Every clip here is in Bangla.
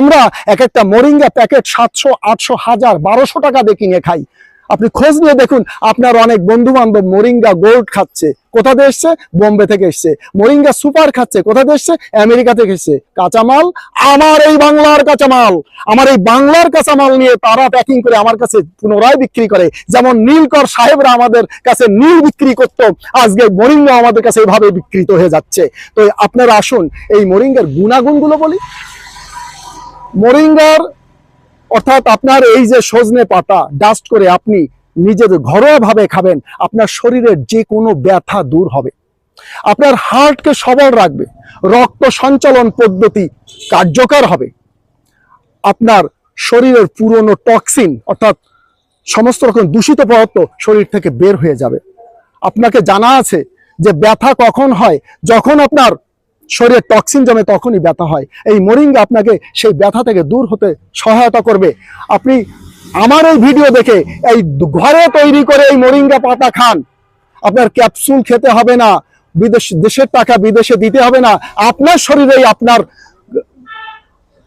আমরা এক একটা মোরিঙ্গা প্যাকেট 700, 800, 1000, 1200 টাকা দিয়ে কিনে খাই। আপনি খোঁজ নিয়ে দেখুন, আপনার অনেক বন্ধু বান্ধব মোরিঙ্গা গোল্ড খাচ্ছে, কোথা থেকে এসছে? বোম্বে থেকে এসছে। মোরিঙ্গা সুপার খাচ্ছে, কোথা থেকে এসছে? আমেরিকা থেকে এসছে। কাঁচামাল আমার এই বাংলার কাঁচামাল, আমার এই বাংলার কাঁচামাল নিয়ে তারা প্যাকিং করে আমার কাছে পুনরায় বিক্রি করে। যেমন নীলকর সাহেবরা আমাদের কাছে নীল বিক্রি করত, আজকে মোরিঙ্গা আমাদের কাছে এইভাবে বিক্রিত হয়ে যাচ্ছে। তো আপনারা আসুন এই মোরিঙ্গার গুণাগুণগুলো বলি। মোরিঙ্গার অর্থাৎ আপনার এই যে সজনে পাতা ডাস্ট করে আপনি নিজের ঘরোয়া ভাবে খাবেন, আপনার শরীরের যে কোনো ব্যথা দূর হবে, আপনার হার্টকে সবল রাখবে, রক্ত সঞ্চালন পদ্ধতি কার্যকর হবে, আপনার শরীরের পুরনো টক্সিন অর্থাৎ সমস্ত রকম দূষিত পদার্থ শরীর থেকে বের হয়ে যাবে। আপনাকে জানা আছে যে ব্যথা কখন হয়? যখন আপনার শরীরে টক্সিন জমে তখনই ব্যথা হয়। এই মোরিঙ্গা আপনাকে সেই ব্যথা থেকে দূর হতে সহায়তা করবে। আপনি আমার এই ভিডিও দেখে এই ঘরে তৈরি করে এই মোরিঙ্গা পাতা খান, আপনার ক্যাপসুল খেতে হবে না, দেশের টাকা বিদেশে দিতে হবে না, আপনার শরীরেই আপনার।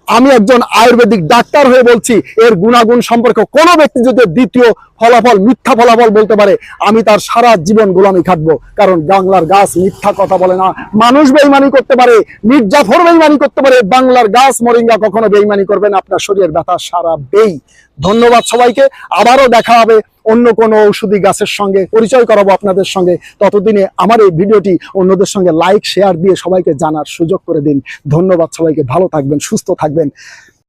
আমি একজন আয়ুর্বেদিক ডাক্তার হয়ে বলছি, এর গুণাগুণ সম্পর্কে কোনো ব্যক্তি যদি দ্বিতীয় ফলাফল, মিথ্যা ফলাফল বলতে পারে, আমি তার সারা জীবন গোলামি খাটবো। কারণ বাংলার গাছ মিথ্যা কথা বলে না। মানুষ বেইমানি করতে পারে, মীর জাফর বেইমানি করতে পারে, বাংলার গাছ মোরিঙ্গা কখনো বেইমানি করবে না, আপনার শরীরের ব্যথা সারা বেই। ধন্যবাদ সবাইকে। আবারও দেখা হবে অন্য কোনো ঔষধি গাছের সঙ্গে, পরিচয় করাবো আপনাদের সঙ্গে। ততদিনে আমার এই ভিডিওটি অন্যদের সঙ্গে লাইক শেয়ার দিয়ে সবাইকে জানার সুযোগ করে দিন। ধন্যবাদ সবাইকে। ভালো থাকবেন, সুস্থ থাকবেন।